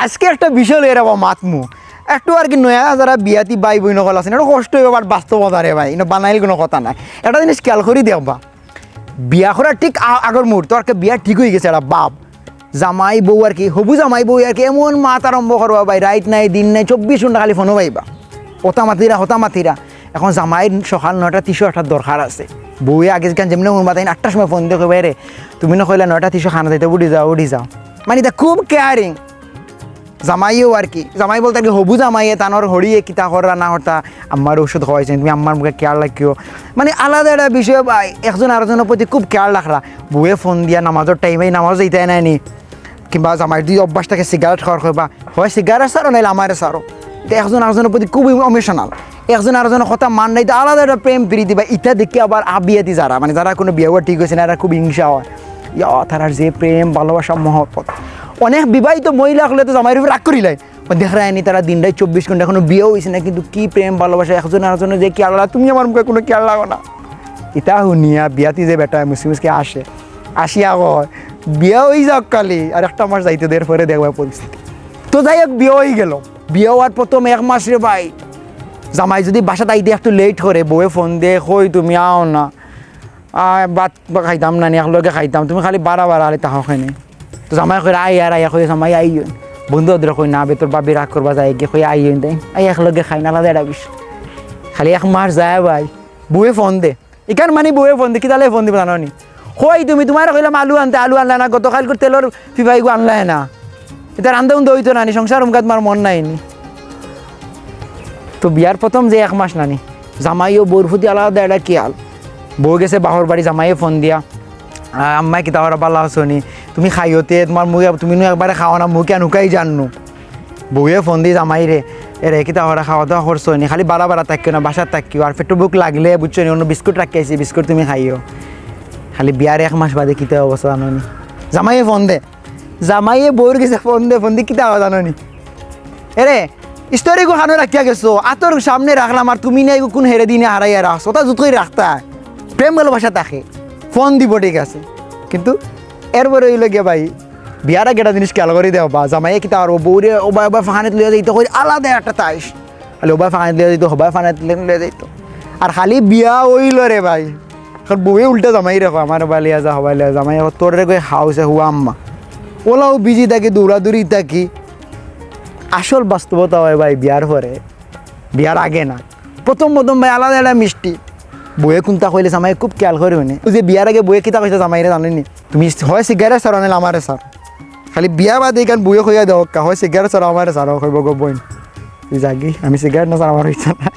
আজকে একটা বিষয় লয়ে রাখবো মাতমু একটু আর কি নয়া যারা বিয়াতি বাই বই নকল আছেন এটা কষ্ট হইব বাট বাস্তবতা রে ভাই এটা বানাইল কোনো কথা নাই একটা জিনিস খেয়াল করি দেখবা বিয়া করার ঠিক আগর মুহূর্ত আর কি বিয়া ঠিক হয়ে গেছে এটা বাপ জামাই বউ আর কি হবু জামাই বউ আর কি এমন মাত আরম্ভ করবা ভাই রাইট নাই দিন নাই 24 ঘন্টা খালি ফোনও পাইবা হতা মাতিরা এখন জামাইয়ের সকাল 9:30 একটা দরকার আছে বউয়ে আগে যেমনি মন মাতাই 8টার সময় ফোন দিয়ে কইবা রে তুমি না কইলে 9:30 খানা দিতে উঠি যাও মানে এটা খুব কেয়ারিং জামাইও আর কি জামাই বলতে কি হবু জামাইয়ে তানোর হরিয়ে কিতা করা না হতা আমার ওষুধ খাওয়াইছেন তুমি আমার মুখে কেয়ার রাখিও মানে আলাদা একটা বিষয় ভাই একজন আরেকজনের প্রতি খুব কেয়ার রাখরা বউয়ে ফোন দিয়া নামাজের টাইমে নামাজ দিতে নাইনি কিংবা জামাইয়ের দুই অভ্যাসটাকে সিগারেট খাওয়ার খাইবা হয় সিগারেট সারো নাইলে আমারে সারো একজন আরেকজনের প্রতি খুবই ইমোশনাল একজন আরেকজনের কথা মান নাই আলাদা একটা প্রেম প্রীতি বা ইটা দেখে আবার আবিয়াতি যারা মানে যারা কোনো বিয়ে ঠিক হয়েছে না এরা খুব হিংসা হয় তারার যে প্রেম ভালোবাসা মহব্বত অনেক বিবাহিত মহিলা হলে তো জামাইয়ের উপর রাগ করিলাই দেখা যায়নি তারা দিনটাই 24 ঘন্টা এখনো বিয়েও হয়েছে না কিন্তু কি প্রেম ভালোবাসা একজন আরেকজনের যে কেয়ার লাগা তুমি আমার মুখে কোনো কেয়ার লাগো না এটা শুনিয়া বিয়াতি যে বেটা মুসলিমকে আসিয়া কয় বিয়ে হয়ে যাক কালি আর একটা মাস যাইতে দের পরে দেখবা পরিস্থিতি তো যাই হোক বিয়ে হয়ে গেল বিয়ে হওয়ার প্রথম 1 মাস রে ভাই জামাই যদি বাসাতে আইতে একটু লেট করে বউয়ে ফোন দিয়ে কই তুমি আও না ভাত খাইতাম না একলগে খাইতাম তুমি খালি বারা আলে তাহাও খাইনি তো জামাই কই আইয়া কই জামাই আই বন্ধু ওদের কই না তোর বাবি রাগ করবা যায় গিয়ে কই আই একলগে খাই না আলাদা এটা বিষয় খালি 1 মাস যায় ভাই বউয়ে ফোন দে এখান মানে বউয়ে ফোন দে কি তাহলে ফোন দিবে জানো নি কই তুমি তোমার কইলাম আলু আনলে না গতকাল করে তেলর ফিফাইগু আনলে না এটা রান্ধে উন্ধে হইতো নানি সংসার উমকা তোমার মন নাইনি তো বিয়ার প্রথম যে 1 মাস নানি জামাইও বউর প্রতি আলাদা একটা খেয়াল বউ গেছে বাহর বাড়ি জামাইয়ে ফোন দিয়া আম্মাই কিতা করা পাল্লা হসনি তুমি খাইতে তোমার মুখে তুমি একবারে খাওয়া না মুখে নুকাই জানো বউয়ে ফোন দিয়ে জামাই রে কিতা করা খাওয়া দাওয়া করছো নি খালি বারা থাকিও না বাসার থাকিও আর পেটু বুক লাগলে বুঝছো নি অন্য বিস্কুট রাখিয়েছি বিস্কুট তুমি খাইও খালি বিয়ার 1 মাস বাদে কিতা অবস্থা জানো নি জামাইয়ে ফোন দে জামাইয়ে বউর গেছে ফোন দে কিতা জানো নি এরে স্টোরি গো খানো রাখিয়া গেছো আতর সামনে রাখলাম আর তুমি নাই কোন হেরে দিনে হারাইয়া রাখছো ওটা জুতোই রাখতা প্রেম ভালোবাসা থাকে ফোন দিব ঠিক আছে কিন্তু এরপরে হইল গিয়ে ভাই বিয়ার আগে একটা জিনিস খেয়াল করে দেওয়া বা জামাইয়ে কিতা আর বউরে ওবা ফাঁকানিত লিয়ে যাইতো আলাদা একটা তাইস খালি ওবা ফাঁকানিত লিয়ে যাইতো হবা ফাঁকানিত লিয়ে যাইতো আর খালি বিয়া হইল রে ভাই কারণ বউয়ে উল্টা জামাই রেখো আমার বালিয়া যা হবাই লিয়া জামাই তোর রে কই হাউসে হুয়া আম্মা ওলাও বিজি থাকি দৌড়াদৌড়ি থাকি আসল বাস্তবতা হয় ভাই বিয়ার পরে বিয়ার আগে না প্রথম ভাই আলাদা একটা মিষ্টি বউয়ে কোনটা কইলে জামাই খুব খেয়াল করে হইনি ওই যে বিয়ার আগে বউয়ে কিতা কইছে জামাইরে জানেনি তুমি হয় সিগারেট সার আনিলে আমারে সার খালি বিয়া বাদে কারণ বউয়ে কইয়া দেও হয় সিগারেট সার আমারে সার কইব গো বইন তুই জাগি আমি সিগারেট না সার আমার ইচ্ছা নাই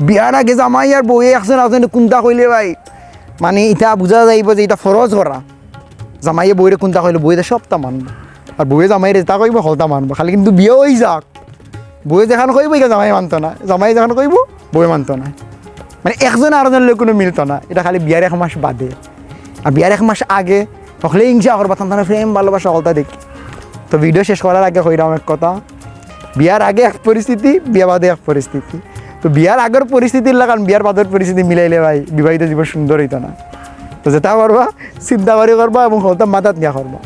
বিয়ার আগে জামাই আর বউয়ে একজন কোনটা কইলে ভাই মানে এটা বুঝা যাইব যে এটা ফরজ করা জামাইয়ে বউরে কোনটা কইলে বউয়ে সবটা মানবো আর বউয়ে জামাইরে তা কইব হলতা মানবো খালি কিন্তু বিয়ে হয়ে যাক বউয়ে যেখানে কইব এটা জামাই মানতো না জামাই যেখানে কইব বউয়ে মানতো না মানে একজন আরেকজনের কোনো মিলতো না এটা খালি বিয়ার 1 মাস বাদে আর বিয়ার 1 মাস আগে তখলে হিংসা করবা তার প্রেম ভালোবাসা হলতা দেখি তো ভিডিও শেষ করার আগে কইরাম এক কথা বিয়ার আগে এক পরিস্থিতি বিয়া বাদে এক পরিস্থিতি তো বিয়ার আগের পরিস্থিতির লাগান বিয়ার বাদের পরিস্থিতি মিলাইলে ভাই বিবাহিত জীবন সুন্দর হইতো না তো যেটা করবা চিন্তা করে করবা এবং হলতা মাথাত নিয়া করবা